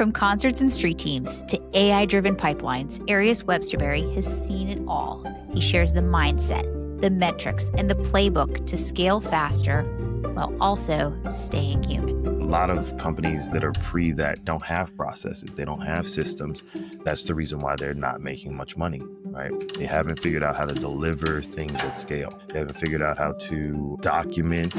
From concerts and street teams to AI-driven pipelines, Arias WebsterBerry has seen it all. He shares the mindset, the metrics, and the playbook to scale faster while also staying human. A lot of companies that are that don't have processes, they don't have systems. That's the reason why they're not making much money, right? They haven't figured out how to deliver things at scale. They haven't figured out how to document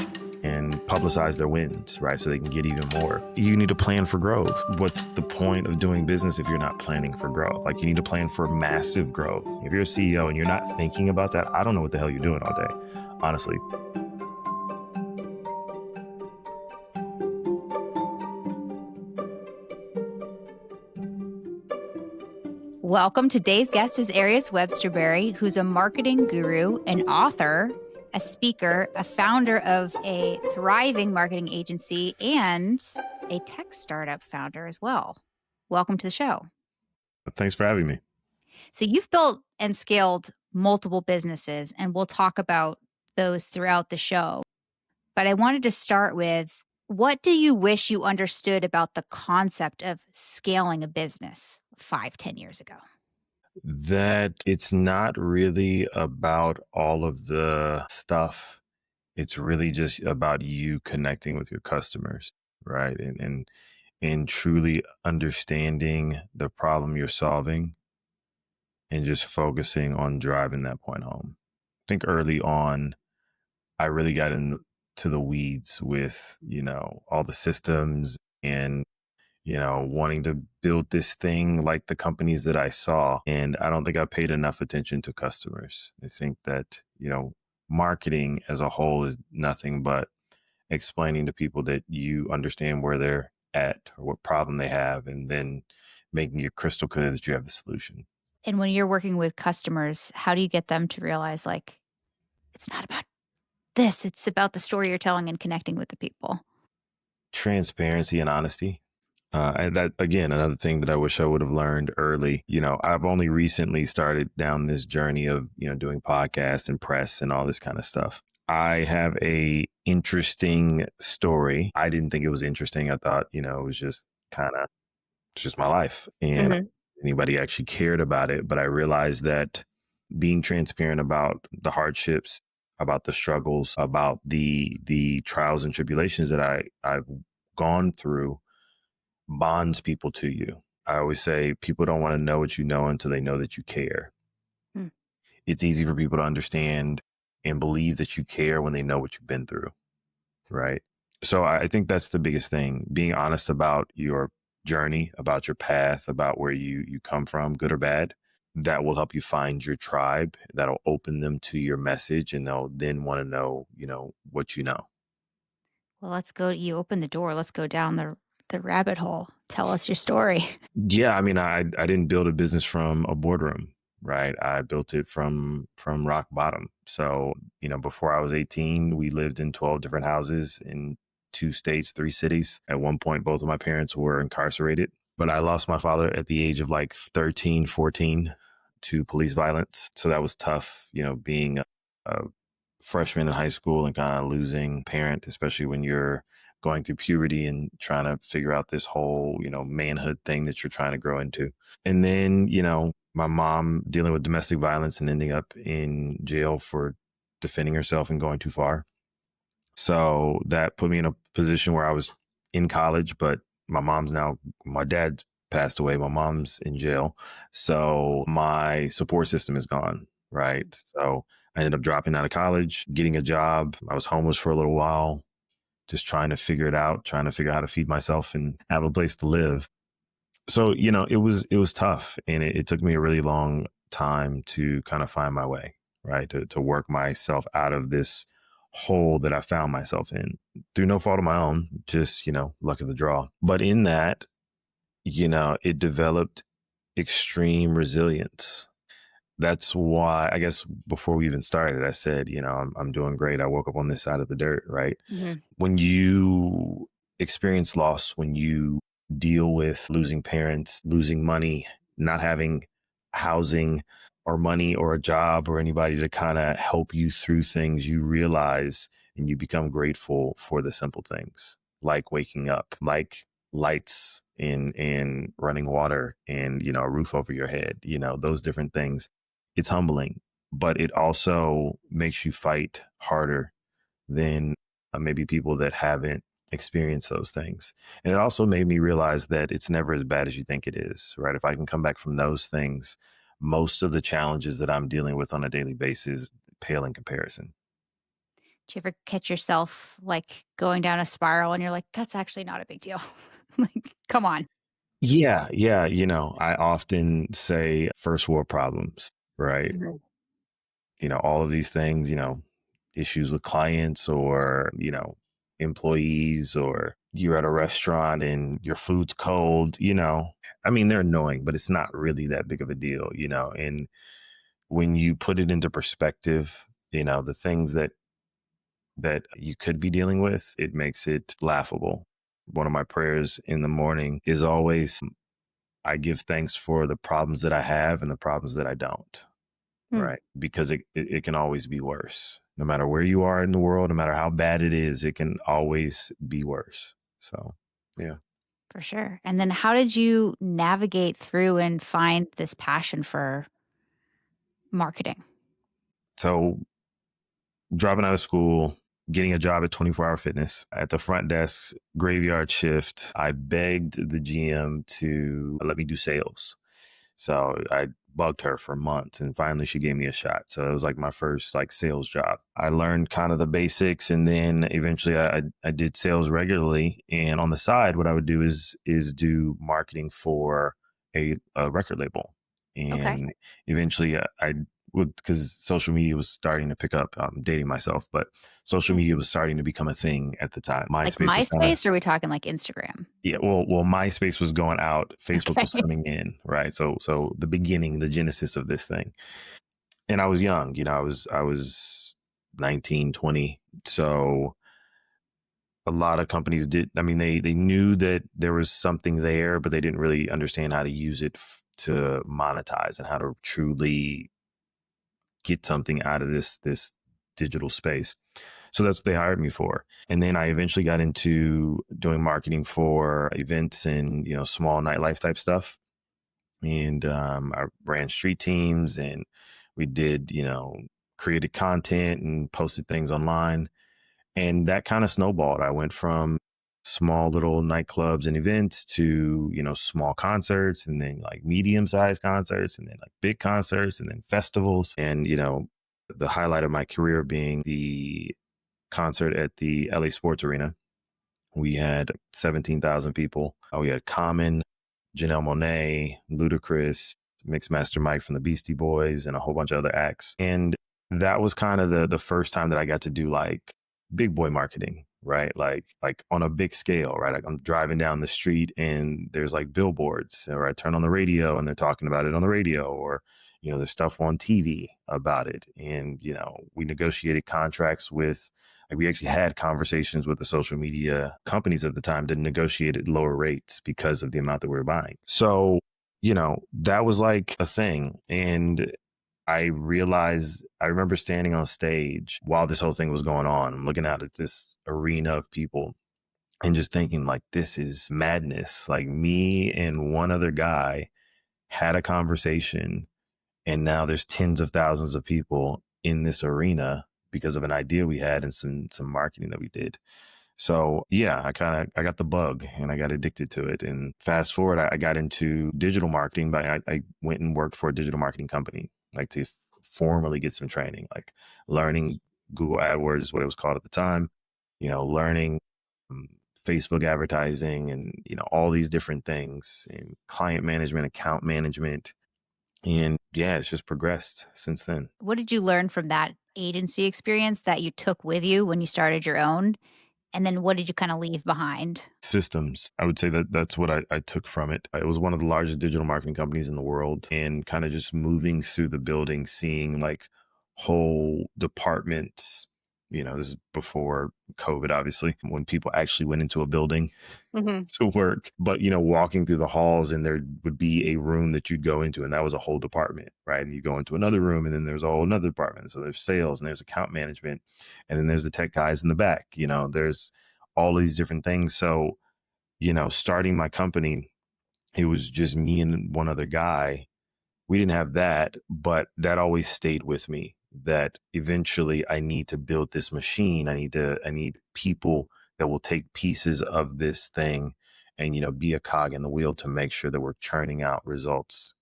and publicize their wins, right? So they can get even more. You need to plan for growth. What's the point of doing business if you're not planning for growth? Like, you need to plan for massive growth. If you're a CEO and you're not thinking about that, I don't know what the hell you're doing all day, honestly. Welcome. Today's guest is Arias WebsterBerry, who's a marketing guru, an author, a speaker, a founder of a thriving marketing agency, and a tech startup founder as well. Welcome to the show. Thanks for having me. So you've built and scaled multiple businesses, and we'll talk about those throughout the show. But I wanted to start with, what do you wish you understood about the concept of scaling a business 5-10 years ago? That it's not really about all of the stuff. It's really just about you connecting with your customers, right? And truly understanding the problem you're solving and just focusing on driving that point home. I think early on, I really got into the weeds with, all the systems and, wanting to build this thing like the companies that I saw. And I don't think I paid enough attention to customers. I think that, marketing as a whole is nothing but explaining to people that you understand where they're at or what problem they have, and then making it crystal clear that you have the solution. And when you're working with customers, how do you get them to realize, like, it's not about this, it's about the story you're telling and connecting with the people? Transparency and honesty. And that, again, another thing that I wish I would have learned early. I've only recently started down this journey of, doing podcasts and press and all this kind of stuff. I have a interesting story. I didn't think it was interesting. I thought, it was just it's just my life. And anybody actually cared about it. But I realized that being transparent about the hardships, about the struggles, about the trials and tribulations that I've gone through bonds people to you. I always say people don't want to know what you know until they know that you care. It's easy for people to understand and believe that you care when they know what you've been through, right? So I think that's the biggest thing, being honest about your journey, about your path, about where you come from, good or bad. That will help you find your tribe. That'll open them to your message, and they'll then want to know, what you know. Well, let's go. You open the door. Let's go down the rabbit hole. Tell us your story. Yeah, I mean, I didn't build a business from a boardroom, right? I built it from rock bottom. So, before I was 18, we lived in 12 different houses in 2 states, 3 cities. At one point, both of my parents were incarcerated, but I lost my father at the age of like 13, 14 to police violence. So that was tough, being a freshman in high school and kind of losing a parent, especially when you're going through puberty and trying to figure out this whole, manhood thing that you're trying to grow into. And then, my mom dealing with domestic violence and ending up in jail for defending herself and going too far. So that put me in a position where I was in college, but my dad's passed away. My mom's in jail. So my support system is gone, right? So I ended up dropping out of college, getting a job. I was homeless for a little while, just trying to figure it out, trying to figure out how to feed myself and have a place to live. So, it was tough. And it took me a really long time to kind of find my way, right? To work myself out of this hole that I found myself in through no fault of my own, just, luck of the draw. But in that, it developed extreme resilience. That's why, I guess, before we even started, I said, I'm doing great. I woke up on this side of the dirt, right? When you experience loss, when you deal with losing parents, losing money, not having housing or money or a job or anybody to kind of help you through things, you realize and you become grateful for the simple things, like waking up, like lights and running water and, a roof over your head, those different things. It's humbling, but it also makes you fight harder than maybe people that haven't experienced those things. And it also made me realize that it's never as bad as you think it is, right? If I can come back from those things, most of the challenges that I'm dealing with on a daily basis pale in comparison. Do you ever catch yourself like going down a spiral and you're like, that's actually not a big deal? Like, come on. Yeah, yeah. I often say first world problems, right? Mhm. All of these things, issues with clients or, employees, or you're at a restaurant and your food's cold, I mean, they're annoying, but it's not really that big of a deal, and when you put it into perspective, the things that you could be dealing with, it makes it laughable. One of my prayers in the morning is always, I give thanks for the problems that I have and the problems that I don't. Hmm, Right. Because it can always be worse. No matter where you are in the world, no matter how bad it is, it can always be worse. So, yeah. for sure. And then how did you navigate through and find this passion for marketing? So, dropping out of school, getting a job at 24 Hour Fitness at the front desk, graveyard shift, I begged the GM to let me do sales. So I bugged her for months and finally she gave me a shot. So it was like my first like sales job. I learned kind of the basics and then eventually I did sales regularly. And on the side, what I would do is do marketing for a record label. Okay. And eventually I would, because social media was starting to pick up. I'm dating myself, but social Hmm. media was starting to become a thing at the time. Like MySpace was kind of, MySpace, or are we talking like Instagram? yeah, well, MySpace was going out, Facebook Okay. was coming in, right? So the beginning, the genesis of this thing. And I was young, I was 19, 20. So a lot of companies did, I mean, they knew that there was something there, but they didn't really understand how to use it to monetize and how to truly get something out of this digital space. So that's what they hired me for. And then I eventually got into doing marketing for events and, small nightlife type stuff. And I ran street teams and we did, created content and posted things online. And that kind of snowballed. I went from small little nightclubs and events to, small concerts and then like medium sized concerts and then like big concerts and then festivals. And, the highlight of my career being the concert at the LA Sports Arena. We had 17,000 people. We had Common, Janelle Monáe, Ludacris, Mixmaster Mike from the Beastie Boys, and a whole bunch of other acts. And that was kind of the first time that I got to do like big boy marketing, right? Like on a big scale, right? Like I'm driving down the street and there's like billboards, or I turn on the radio and they're talking about it on the radio, or there's stuff on TV about it. And we negotiated contracts with, like, we actually had conversations with the social media companies at the time to negotiate at lower rates because of the amount that we were buying. So, that was like a thing. And I realized, I remember standing on stage while this whole thing was going on. I'm looking out at this arena of people and just thinking, like, this is madness. Like, me and one other guy had a conversation, and now there's tens of thousands of people in this arena because of an idea we had and some marketing that we did. So yeah, I got the bug and I got addicted to it. And fast forward, I got into digital marketing, but I went and worked for a digital marketing company, like to formally get some training, like learning Google AdWords is what it was called at the time, learning um, Facebook advertising and, all these different things, and client management, account management. And yeah, it's just progressed since then. What did you learn from that agency experience that you took with you when you started your own? And then what did you kind of leave behind? Systems. I would say that that's what I took from it. It was one of the largest digital marketing companies in the world, and kind of just moving through the building, seeing like whole departments. This is before COVID, obviously, when people actually went into a building Mhm. to work. But, walking through the halls and there would be a room that you'd go into and that was a whole department, right? And you go into another room and then there's a whole another department. So there's sales and there's account management and then there's the tech guys in the back, there's all these different things. So, starting my company, it was just me and one other guy. We didn't have that, but that always stayed with me, that eventually I need to build this machine. I need people that will take pieces of this thing and, be a cog in the wheel to make sure that we're churning out results,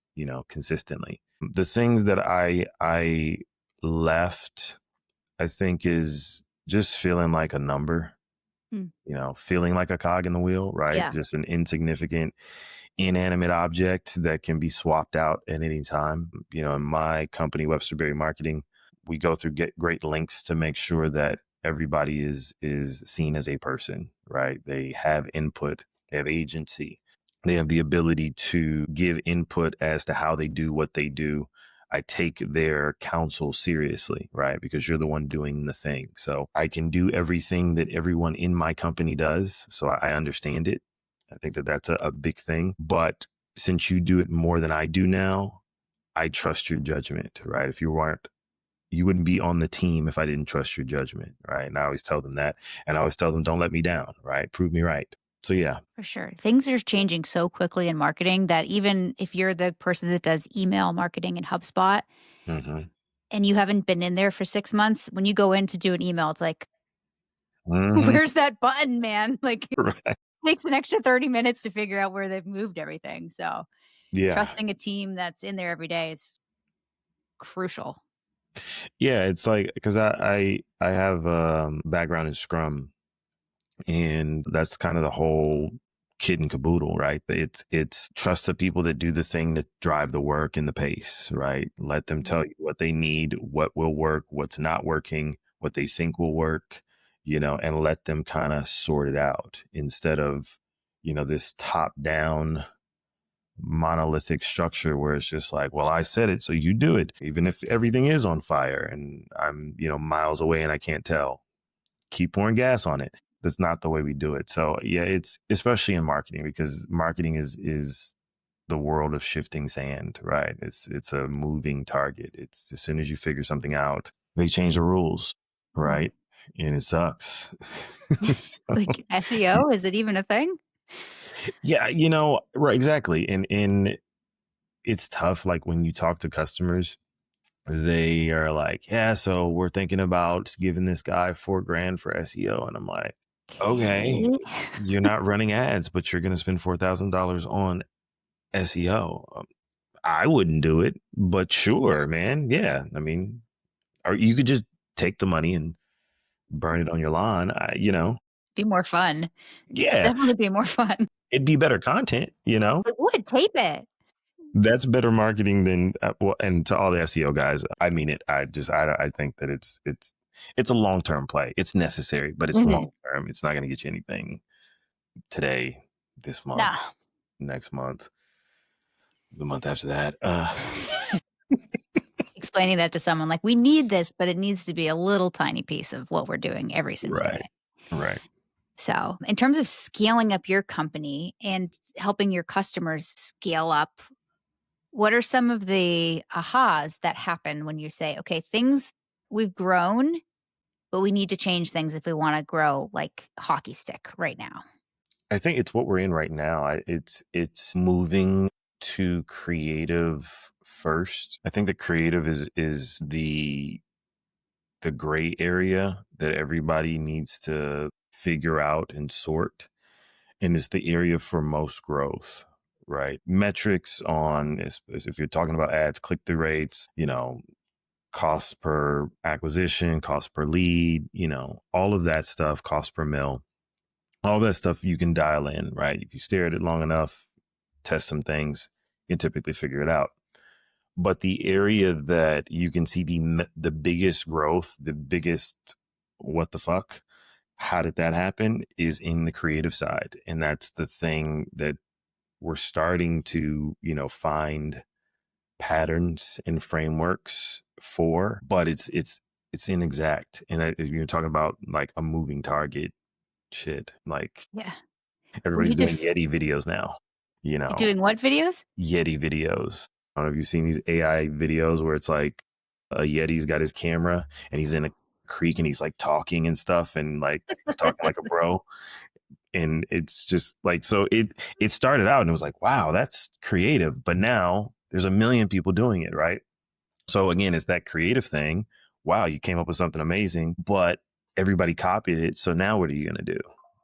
consistently. The things that I left, I think, is just feeling like a number, Mm. feeling like a cog in the wheel, right? Yeah. Just an insignificant, inanimate object that can be swapped out at any time. In my company, WebsterBerry Marketing, we go through great lengths to make sure that everybody is seen as a person, right? They have input, they have agency, they have the ability to give input as to how they do what they do. I take their counsel seriously, right? Because you're the one doing the thing. So I can do everything that everyone in my company does. So I understand it. I think that that's a big thing. But since you do it more than I do now, I trust your judgment, right? If you weren't, you wouldn't be on the team if I didn't trust your judgment, right? And I always tell them that. And I always tell them, don't let me down, right? Prove me right. So yeah. For sure. Things are changing so quickly in marketing that even if you're the person that does email marketing in HubSpot Mm-hmm. and you haven't been in there for 6 months, when you go in to do an email, it's like, Mm-hmm. where's that button, man? Like, it Right. takes an extra 30 minutes to figure out where they've moved everything. So Yeah. trusting a team that's in there every day is crucial. Yeah. It's like, because I have a background in Scrum, and that's kind of the whole kit and caboodle, right? It's trust the people that do the thing, that drive the work and the pace, right? Let them tell you what they need, what will work, what's not working, what they think will work, and let them kind of sort it out, instead of, this top down monolithic structure where it's just like, well, I said it, so you do it, even if everything is on fire and I'm, miles away and I can't tell. Keep pouring gas on it. That's not the way we do it. So yeah, it's especially in marketing, because marketing is the world of shifting sand, right? It's a moving target. It's, as soon as you figure something out, they change the rules, Mhm. right? And it sucks. So, Like SEO, is it even a thing? yeah, right, exactly. And it's tough. Like when you talk to customers, they are like, yeah, so we're thinking about giving this guy $4,000 for SEO. And I'm like, okay, Okay. you're not running ads, but you're going to spend $4,000 on SEO. I wouldn't do it, but sure, man. Yeah. I mean, or you could just take the money and burn it on your lawn. Be more fun. Yeah, Definitely be more fun. it'd be better content. It would, tape it. That's better marketing than, well, and to all the SEO guys, I mean it. I think that it's a long-term play. It's necessary, but it's Mhm. long-term. It's not going to get you anything today, this month, Nah. next month, the month after that. Explaining that to someone like, "We need this, but it needs to be a little tiny piece of what we're doing every single day." Right. Right. So, in terms of scaling up your company and helping your customers scale up, what are some of the ahas that happen when you say, "Okay, things we've grown, but we need to change things if we wanna grow like hockey stick right now?" I think it's what we're in right now. It's moving to creative first. I think the creative is the gray area that everybody needs to figure out and sort, and it's the area for most growth, right? Metrics on, if you're talking about ads, click-through rates, cost per acquisition, cost per lead, all of that stuff, cost per mil, all that stuff you can dial in, right? If you stare at it long enough, test some things, you can typically figure it out. But the area that you can see the biggest growth, the biggest what the fuck, how did that happen, is in the creative side. And that's the thing that we're starting to, find patterns and frameworks for, but it's inexact. And you're talking about like a moving target shit. Like Yeah. When everybody's you doing def Yeti videos now, doing what videos? Yeti videos. I don't know if you've seen these AI videos where it's like a Yeti's got his camera and he's in a creek and he's like talking and stuff, and like he's talking like a bro. And it's just like, so it started out and it was like, wow, that's creative. But now there's a million people doing it, right? So again, it's that creative thing. Wow, you came up with something amazing, but everybody copied it. So now what are you going to do?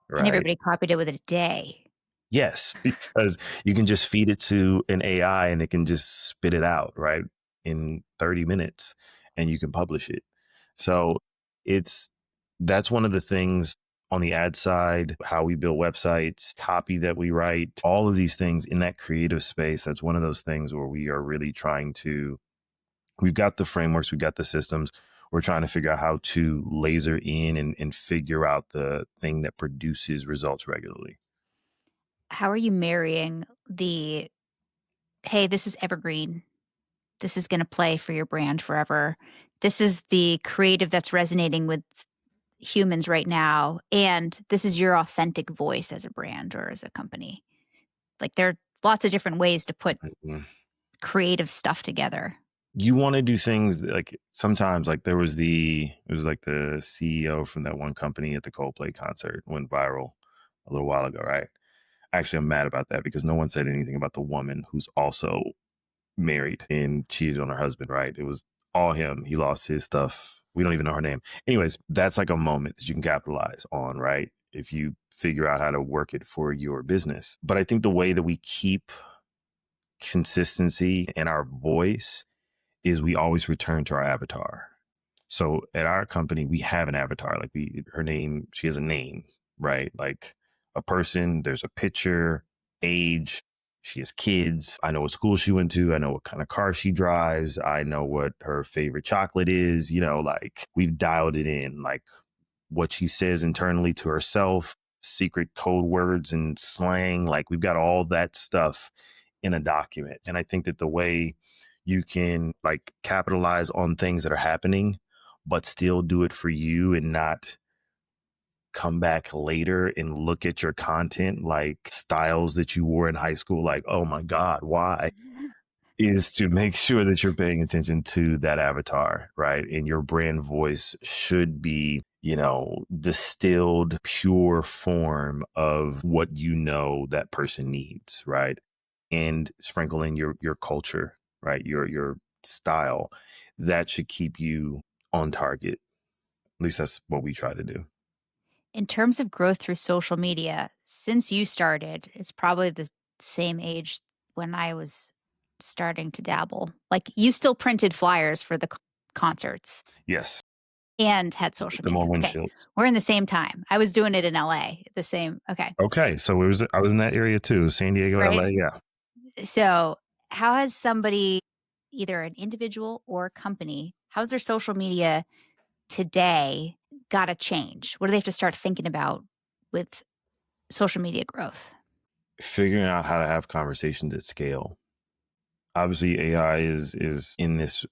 And Right. everybody copied it within a day. Yes, because you can just feed it to an AI and it can just spit it out, right, in 30 minutes and you can publish it. So it's that's one of the things on the ad side, how we build websites, copy that we write, all of these things in that creative space. That's one of those things where we are really trying to, we've got the frameworks, we've got the systems. We're trying to figure out how to laser in and figure out the thing that produces results regularly. How are you marrying the, hey, this is evergreen. This is going to play for your brand forever. This is the creative that's resonating with humans right now. And this is your authentic voice as a brand or as a company. Like there are lots of different ways to put Mhm. creative stuff together. You want to do things like sometimes like it was like the CEO from that one company at the Coldplay concert went viral a little while ago, right? Actually, I'm mad about that because no one said anything about the woman who's also married and cheated on her husband, right? It was all him. He lost his stuff. We don't even know her name. Anyways, that's like a moment that you can capitalize on, right? If you figure out how to work it for your business. But I think the way that we keep consistency in our voice is we always return to our avatar. So at our company, we have an avatar. Like her name, she has a name, right? Like a person, there's a picture, age, she has kids. I know what school she went to. I know what kind of car she drives. I know what her favorite chocolate is. Like we've dialed it in, like what she says internally to herself, secret code words and slang. Like we've got all that stuff in a document. And I think that the way you can like capitalize on things that are happening, but still do it for you and not come back later and look at your content like styles that you wore in high school, like, oh my God, why? Is to make sure that you're paying attention to that avatar, right? And your brand voice should be, distilled, pure form of what that person needs, right? And sprinkle in your culture, right? Your style. That should keep you on target. At least that's what we try to do. In terms of growth through social media, since you started, it's probably the same age when I was starting to dabble. Like you still printed flyers for the concerts Yes. and had Put social them media. on Okay. windshields. We're in the same time. I was doing it in LA. The same. Okay. Okay. So I was in that area too. San Diego, Right. LA. Yeah. So, how has somebody, either an individual or a company, how's their social media today got to change? What do they have to start thinking about with social media growth? Figuring out how to have conversations at scale. Obviously, AI is in this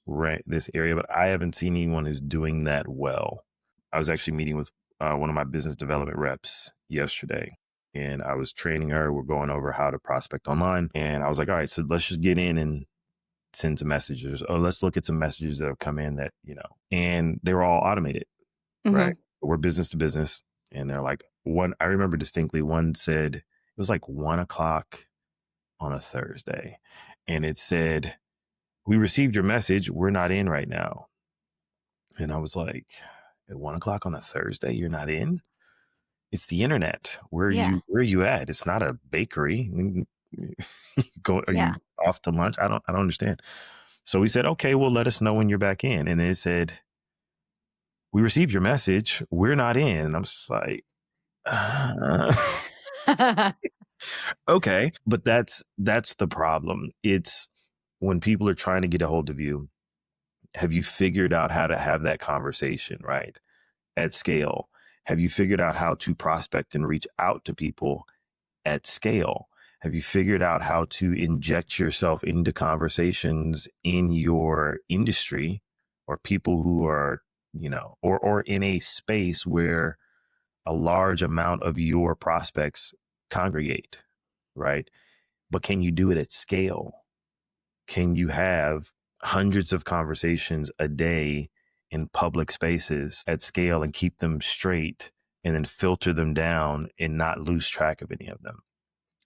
area, but I haven't seen anyone who's doing that well. I was actually meeting with one of my business development reps yesterday, and I was training her. We're going over how to prospect online, and I was like, all right, so let's just get in and send some messages. Oh, let's look at some messages that have come in that and they were all automated, right? Mhm. We're business to business, and they're like one. I remember distinctly. One said it was like 1 o'clock on a Thursday. And it said, we received your message. We're not in right now. And I was like, at 1 o'clock on a Thursday, you're not in? It's the internet. Yeah. Where are you at? It's not a bakery. Are Yeah. you off to lunch? I don't understand. So we said, okay, well, let us know when you're back in. And then it said, we received your message. We're not in. And I'm just like, okay. But that's the problem. It's when people are trying to get a hold of you, have you figured out how to have that conversation, right? At scale? Have you figured out how to prospect and reach out to people at scale? Have you figured out how to inject yourself into conversations in your industry or people who are, or in a space where a large amount of your prospects congregate, right? But can you do it at scale? Can you have hundreds of conversations a day in public spaces at scale and keep them straight and then filter them down and not lose track of any of them.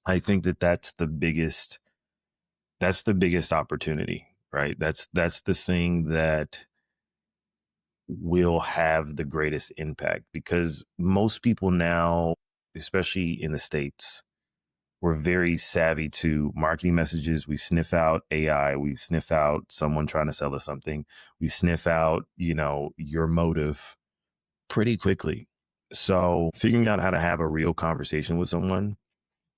I think that that's the biggest opportunity, right? That's the thing that will have the greatest impact, because most people now, especially in the States, we're very savvy to marketing messages. We sniff out AI. We sniff out someone trying to sell us something. We sniff out, your motive pretty quickly. So figuring out how to have a real conversation with someone,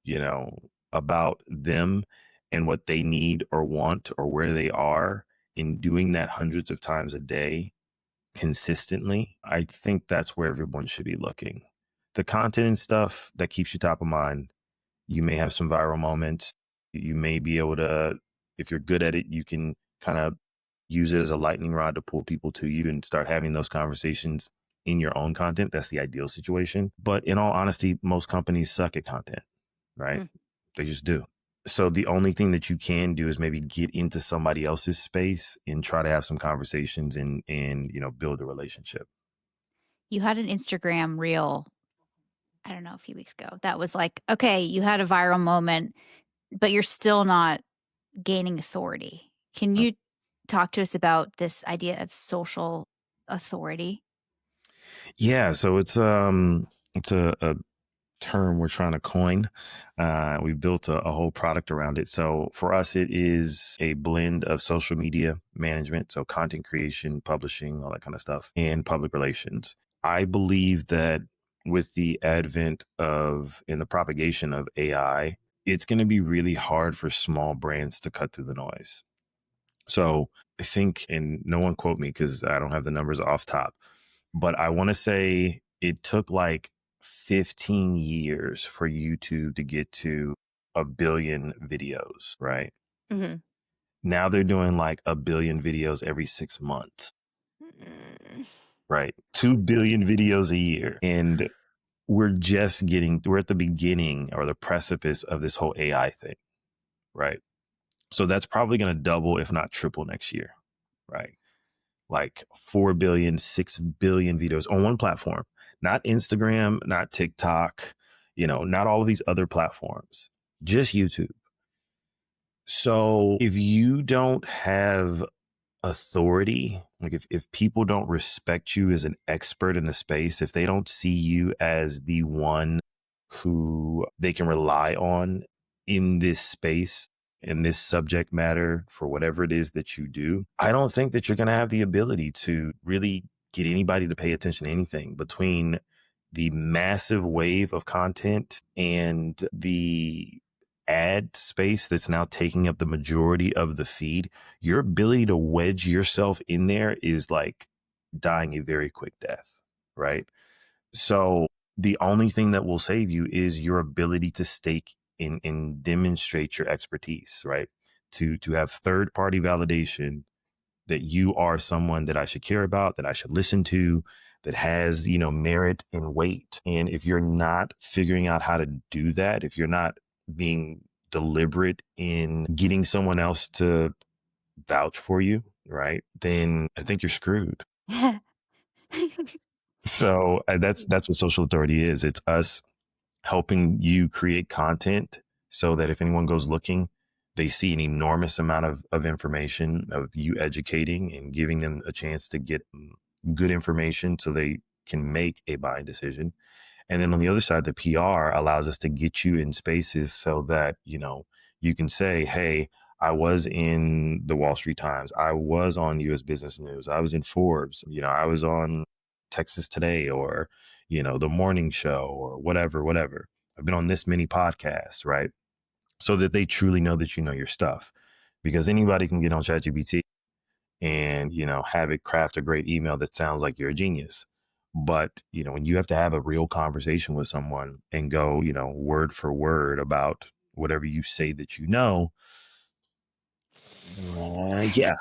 you know, about them and what they need or want or where they are, in doing that hundreds of times a day consistently, I think that's where everyone should be looking. The content and stuff that keeps you top of mind. You may have some viral moments. You may be able to, if you're good at it, you can kind of use it as a lightning rod to pull people to you and start having those conversations in your own content. That's the ideal situation. But in all honesty, most companies suck at content, right? They just do. So the only thing that you can do is maybe get into somebody else's space and try to have some conversations and build a relationship. You had an Instagram reel, I don't know, a few weeks ago. That was like, okay, you had a viral moment, but you're still not gaining authority. Can you talk to us about this idea of social authority? Yeah, so it's a term we're trying to coin. We built a whole product around it. So for us, it is a blend of social media management, so content creation, publishing, all that kind of stuff, and public relations. I believe that with the advent of and the propagation of AI, it's going to be really hard for small brands to cut through the noise. So I think, and no one quote me because I don't have the numbers off top, but I want to say it took like 15 years for YouTube to get to a billion videos, right? Mm-hmm. Now they're doing like a billion videos every 6 months, right? 2 billion videos a year. And we're at the beginning or the precipice of this whole AI thing, right? So that's probably going to double, if not triple next year, right? Like 4 billion, 6 billion videos on one platform, not Instagram, not TikTok, not all of these other platforms, just YouTube. So if you don't have authority, like if people don't respect you as an expert in the space, if they don't see you as the one who they can rely on in this space, in this subject matter, for whatever it is that you do, I don't think that you're going to have the ability to really get anybody to pay attention to anything. Between the massive wave of content and the ad space that's now taking up the majority of the feed, your ability to wedge yourself in there is like dying a very quick death, right? So the only thing that will save you is your ability to stake in and demonstrate your expertise, right? To have third party validation that you are someone that I should care about, that I should listen to, that has, merit and weight. And if you're not figuring out how to do that, if you're not being deliberate in getting someone else to vouch for you, right, then I think you're screwed. So that's what social authority is. It's us helping you create content so that if anyone goes looking, they see an enormous amount of information, of you educating and giving them a chance to get good information so they can make a buying decision. And then on the other side, the PR allows us to get you in spaces so that, you can say, hey, I was in the Wall Street Times. I was on US Business News. I was in Forbes. I was on Texas Today or, the morning show or whatever. I've been on this many podcasts, right? So that they truly know that you know your stuff. Because anybody can get on ChatGPT and, have it craft a great email that sounds like you're a genius. But, when you have to have a real conversation with someone and go, word for word about whatever you say that yeah.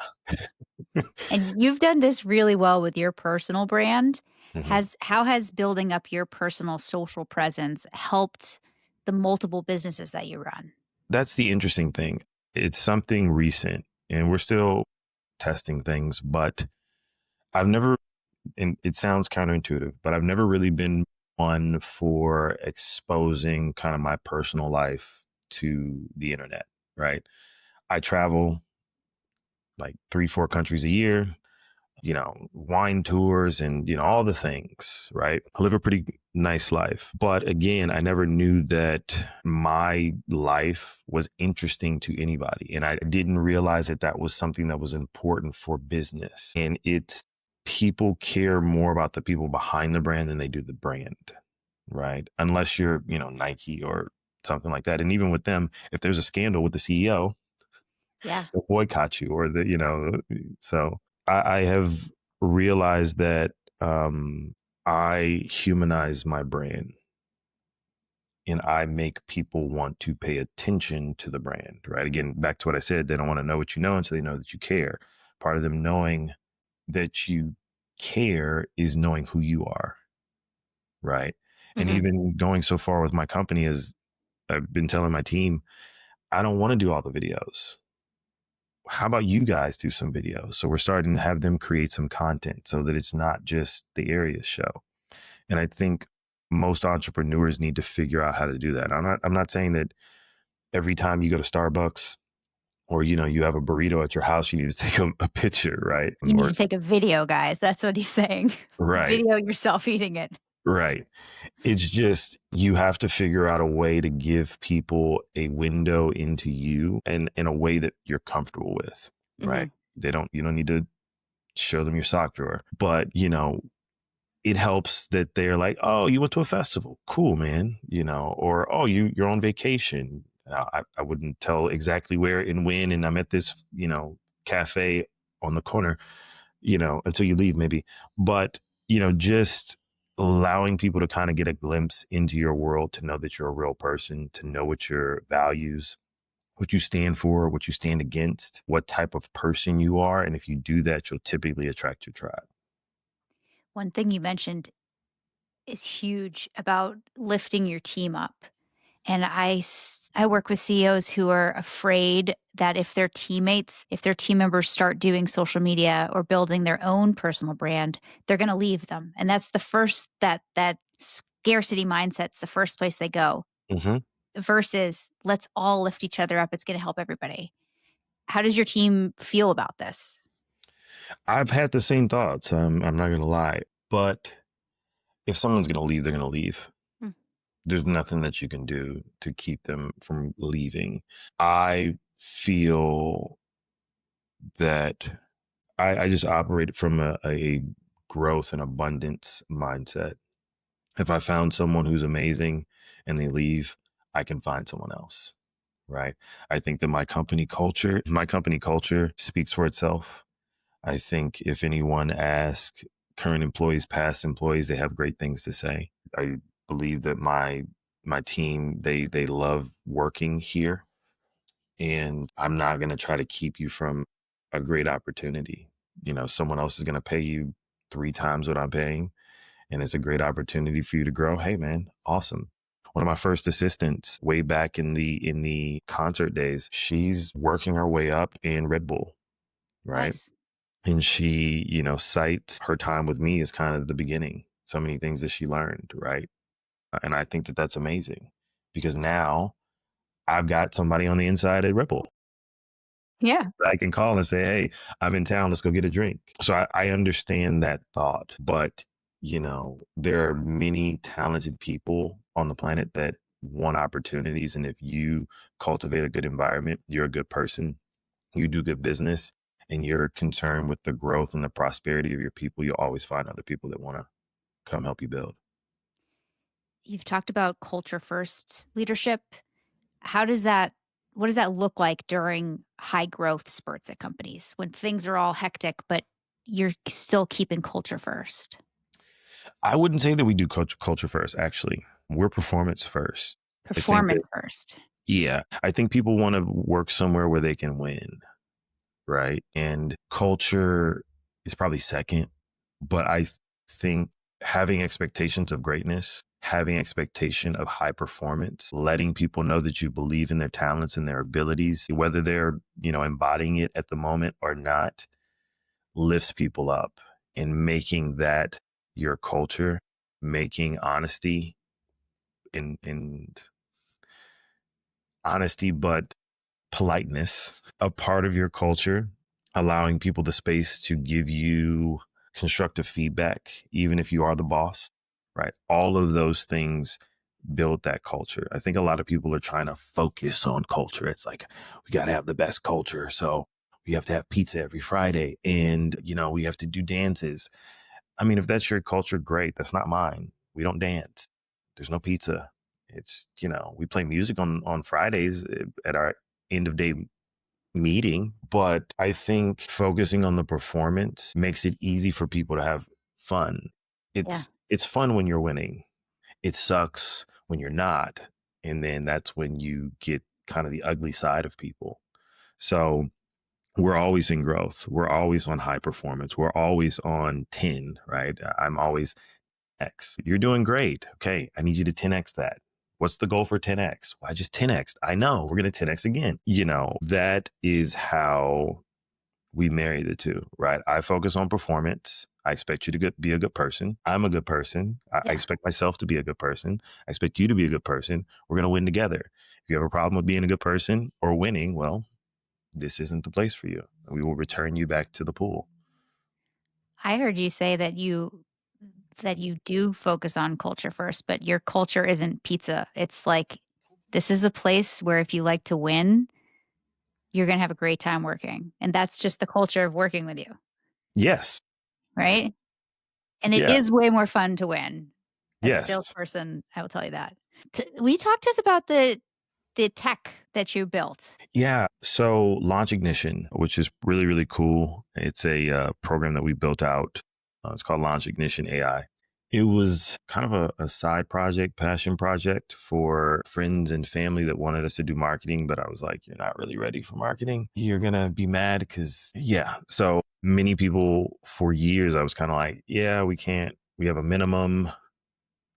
And you've done this really well with your personal brand. Mhm. How has building up your personal social presence helped the multiple businesses that you run? That's the interesting thing. It's something recent and we're still testing things, but I've never, and it sounds counterintuitive, but I've never really been one for exposing kind of my personal life to the internet, right? I travel like 3, 4 countries a year, wine tours and, all the things, right? I live a pretty nice life. But again, I never knew that my life was interesting to anybody. And I didn't realize that that was something that was important for business. And it's people care more about the people behind the brand than they do the brand, right? Unless you're, Nike or something like that. And even with them, if there's a scandal with the CEO, Yeah. they'll boycott you or so I have realized that I humanize my brand and I make people want to pay attention to the brand, right? Again, back to what I said, they don't want to know what you know until they know that you care. Part of them knowing that you care is knowing who you are, right? And Hmm. even going so far with my company is I've been telling my team, I don't want to do all the videos. How about you guys do some videos? So we're starting to have them create some content so that it's not just the Arias show. And I think most entrepreneurs need to figure out how to do that. I'm not saying that every time you go to Starbucks or you have a burrito at your house, you need to take a picture, right? You need Or to take a video, guys. That's what he's saying. right, Video yourself eating it. right. It's just you have to figure out a way to give people a window into you and in a way that you're comfortable with, right? Hmm. You don't need to show them your sock drawer. But, it helps that they're like, oh, you went to a festival. Cool, man. Or, oh, you're on vacation. I wouldn't tell exactly where and when. And I'm at this, cafe on the corner, until you leave maybe. But, just allowing people to kind of get a glimpse into your world, to know that you're a real person, to know what your values, what you stand for, what you stand against, what type of person you are. And if you do that, you'll typically attract your tribe. One thing you mentioned is huge about lifting your team up. And I work with CEOs who are afraid that if their team members start doing social media or building their own personal brand, they're going to leave them. And that's the first that scarcity mindset's the first place they go Mm-hmm. versus let's all lift each other up. It's going to help everybody. How does your team feel about this? I've had the same thoughts. I'm not going to lie. But if someone's going to leave, they're going to leave. Mm. There's nothing that you can do to keep them from leaving. I feel that I just operate from a growth and abundance mindset. If I found someone who's amazing and they leave, I can find someone else. Right. I think that my company culture speaks for itself. I think if anyone asks current employees, past employees, they have great things to say. I believe that my team, they love working here, and I'm not going to try to keep you from a great opportunity. Someone else is going to pay you 3 times what I'm paying, and it's a great opportunity for you to grow. Hey, man, awesome. One of my first assistants way back in the concert days, she's working her way up in Red Bull, right? Nice. And she, cites her time with me as kind of the beginning. So many things that she learned, right? And I think that that's amazing because now I've got somebody on the inside at Ripple Yeah. that I can call and say, hey, I'm in town. Let's go get a drink. So I understand that thought. But, there are many talented people on the planet that want opportunities. And if you cultivate a good environment, you're a good person, you do good business, and you're concerned with the growth and the prosperity of your people, you'll always find other people that want to come help you build. You've talked about culture first leadership. How does that what does that look like during high growth spurts at companies when things are all hectic, but you're still keeping culture first? I wouldn't say that we do culture first, actually. We're performance first. I think that, Performance first. yeah, I think people want to work somewhere where they can win, right? And culture is probably second, but I think having expectations of greatness, having expectation of high performance, letting people know that you believe in their talents and their abilities, whether they're, embodying it at the moment or not, lifts people up, and making that your culture making and honesty, but politeness a part of your culture, allowing people the space to give you constructive feedback, even if you are the boss, right? All of those things build that culture. I think a lot of people are trying to focus on culture. It's like, we got to have the best culture. So we have to have pizza every Friday and, we have to do dances. I mean, if that's your culture, great. That's not mine. We don't dance. There's no pizza. It's, we play music on Fridays at our end of day meeting. But I think focusing on the performance makes it easy for people to have fun. Yeah. It's fun when you're winning. It sucks when you're not. And then that's when you get kind of the ugly side of people. So we're always in growth. We're always on high performance. We're always on 10, right? I'm always X. You're doing great. Okay. I need you to 10X that. What's the goal for 10X? Well, I just 10X. I know we're going to 10X again. That is how we marry the two, right? I focus on performance. I expect you to be a good person. I'm a good person. I expect myself to be a good person. I expect you to be a good person. We're going to win together. If you have a problem with being a good person or winning, well, this isn't the place for you. We will return you back to the pool. I heard you say that you do focus on culture first, but your culture isn't pizza. It's like this is a place where if you like to win, you're going to have a great time working. And that's just the culture of working with you, Yes. right? And it Yeah. is way more fun to win. As a Yes. salesperson, I will tell you that. Will you talk to us about the tech that you built? Yeah. So Launch Ignition, which is really, really cool. It's a program that we built out. It's called Launch Ignition AI. It was kind of a side project, passion project for friends and family that wanted us to do marketing. But I was like, you're not really ready for marketing. You're going to be mad because, yeah. So many people for years, I was kind of like, yeah, we can't, we have a minimum.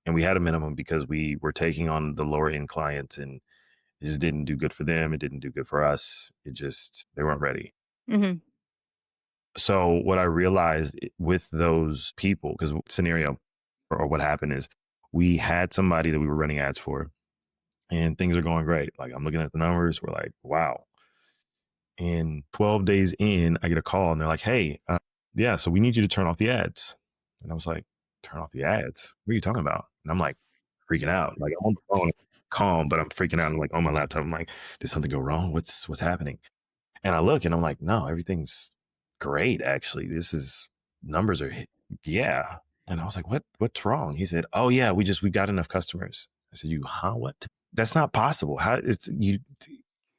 And we had a minimum because we were taking on the lower end clients and it just didn't do good for them. It didn't do good for us. They weren't ready. Mhm. So what I realized with those people, because scenario or what happened is we had somebody that we were running ads for and things are going great. Like I'm looking at the numbers. We're like, wow. And 12 days in, I get a call and they're like, hey, yeah, so we need you to turn off the ads. And I was like, turn off the ads? What are you talking about? And I'm like freaking out. Like I'm on the phone, calm, but I'm freaking out. I'm like on my laptop. I'm like, did something go wrong? What's happening? And I look and I'm like, no, everything's great. Actually, this is numbers are, yeah. And I was like, what's wrong? He said, oh yeah, we got enough customers. I said, what? That's not possible.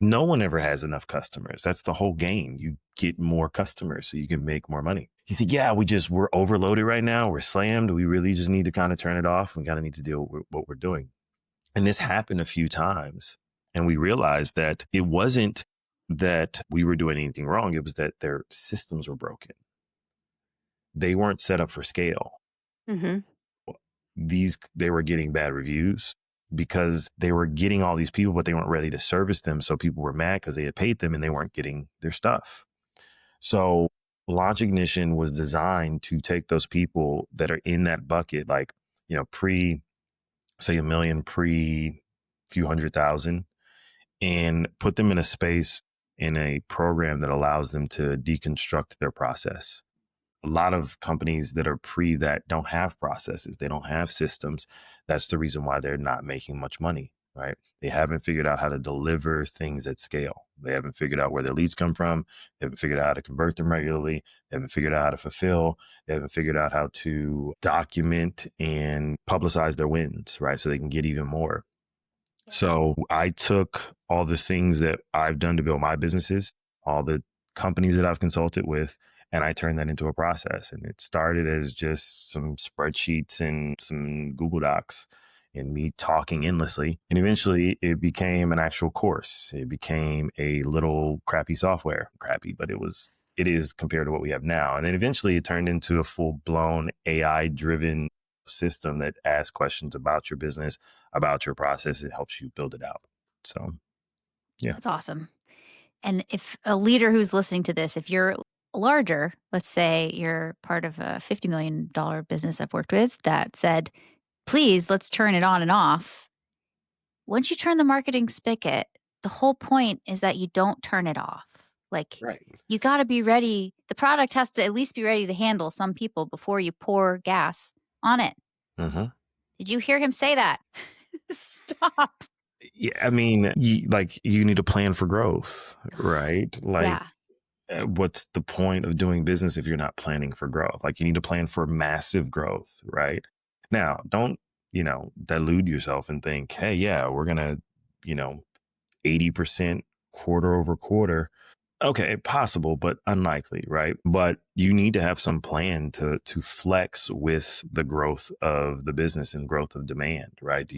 No one ever has enough customers. That's the whole game. You get more customers so you can make more money. He said, yeah, we're overloaded right now. We're slammed. We really just need to kind of turn it off. We kind of need to deal with what we're doing. And this happened a few times. And we realized that it wasn't that we were doing anything wrong. It was that their systems were broken. They weren't set up for scale. Mhm. They were getting bad reviews because they were getting all these people, but they weren't ready to service them. So people were mad because they had paid them and they weren't getting their stuff. So Launch Ignition was designed to take those people that are in that bucket, like, pre, say, 1 million, pre few 100,000, and put them in a space in a program that allows them to deconstruct their process. A lot of companies that are pre that don't have processes, they don't have systems. That's the reason why they're not making much money, right? They haven't figured out how to deliver things at scale. They haven't figured out where their leads come from. They haven't figured out how to convert them regularly. They haven't figured out how to fulfill. They haven't figured out how to document and publicize their wins, right? So they can get even more. So I took all the things that I've done to build my businesses, all the companies that I've consulted with, and I turned that into a process. And it started as just some spreadsheets and some Google Docs and me talking endlessly. And eventually it became an actual course. It became a little crappy software, crappy, but it is compared to what we have now. And then eventually it turned into a full blown AI driven system that asks questions about your business, about your process. It helps you build it out. So, yeah. That's awesome. And if a leader who's listening to this, if you're larger, let's say you're part of a $50 million business I've worked with that said, please, let's turn it on and off. Once you turn the marketing spigot, the whole point is that you don't turn it off. Like, Right. you got to be ready. The product has to at least be ready to handle some people before you pour gas on it. Mm-hmm. Did you hear him say that? Stop. Yeah, I mean, you need a plan for growth, right? Like, Yeah. what's the point of doing business if you're not planning for growth? Like, you need to plan for massive growth, right? Now, don't, delude yourself and think, hey, yeah, we're going to, 80% quarter over quarter. Okay, possible, but unlikely, right? But you need to have some plan to flex with the growth of the business and growth of demand, right?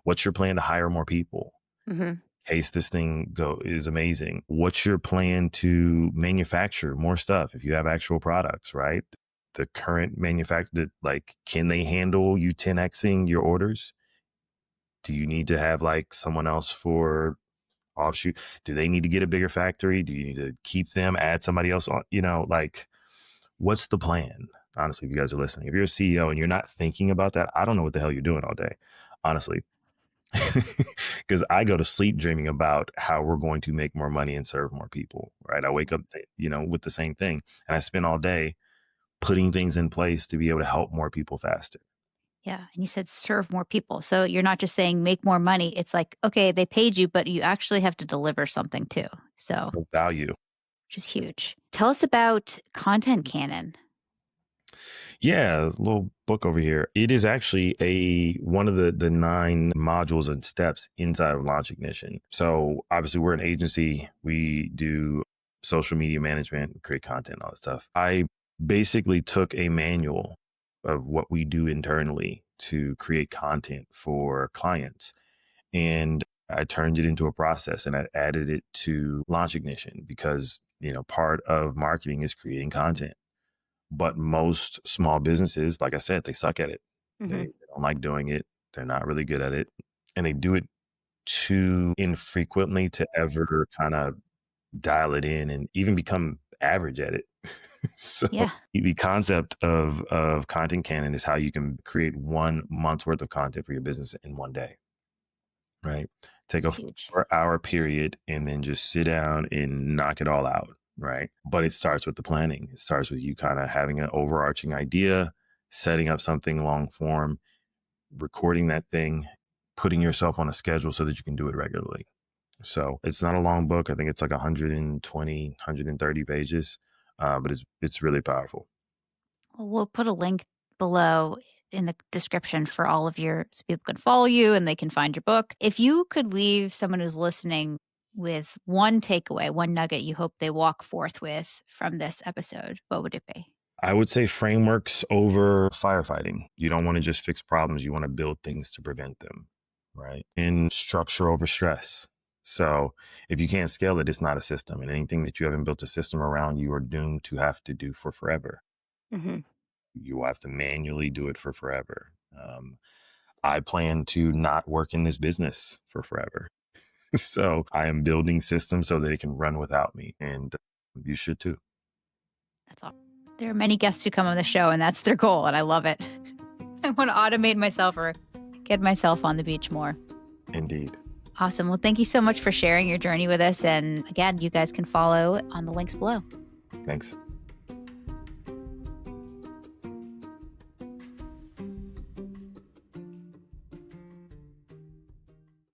What's your plan to hire more people? Mm-hmm. Case this thing is amazing. What's your plan to manufacture more stuff if you have actual products, right? The current manufacturer, like, can they handle you 10xing your orders? Do you need to have like someone else for offshoot? Do they need to get a bigger factory? Do you need to keep them, add somebody else on? Like, what's the plan? Honestly, if you guys are listening, if you're a CEO and you're not thinking about that, I don't know what the hell you're doing all day, honestly. Because I go to sleep dreaming about how we're going to make more money and serve more people, right? I wake up, with the same thing, and I spend all day putting things in place to be able to help more people faster. Yeah. And you said serve more people. So you're not just saying make more money. It's like, okay, they paid you, but you actually have to deliver something too. So, Value. which is huge. Tell us about Content Cannon. Yeah, a little book over here. It is actually one of the 9 modules and steps inside of Launch Ignition. So obviously we're an agency. We do social media management, create content, all that stuff. I basically took a manual of what we do internally to create content for clients, and I turned it into a process, and I added it to Launch Ignition because, part of marketing is creating content. But most small businesses, like I said, they suck at it. Mm-hmm. They don't like doing it. They're not really good at it. And they do it too infrequently to ever kind of dial it in and even become average at it. So Yeah. the concept of Content Cannon is how you can create 1 month's worth of content for your business in one day, right? Take a Huge. 4-hour period and then just sit down and knock it all out, right? But it starts with the planning. It starts with you kind of having an overarching idea, setting up something long form, recording that thing, putting yourself on a schedule so that you can do it regularly. So it's not a long book. I think it's like 120, 130 pages, but it's really powerful. Well, we'll put a link below in the description for all of so people can follow you and they can find your book. If you could leave someone who's listening with one takeaway, one nugget you hope they walk forth with from this episode, what would it be? I would say frameworks over firefighting. You don't want to just fix problems. You want to build things to prevent them, right? And structure over stress. So if you can't scale it, it's not a system. And anything that you haven't built a system around, you are doomed to have to do for forever. Mm-hmm. You will have to manually do it for forever. I plan to not work in this business for forever. So I am building systems so that it can run without me. And you should too. That's all. There are many guests who come on the show, and that's their goal, and I love it. I want to automate myself or get myself on the beach more. Indeed. Awesome. Well, thank you so much for sharing your journey with us. And again, you guys can follow on the links below. Thanks.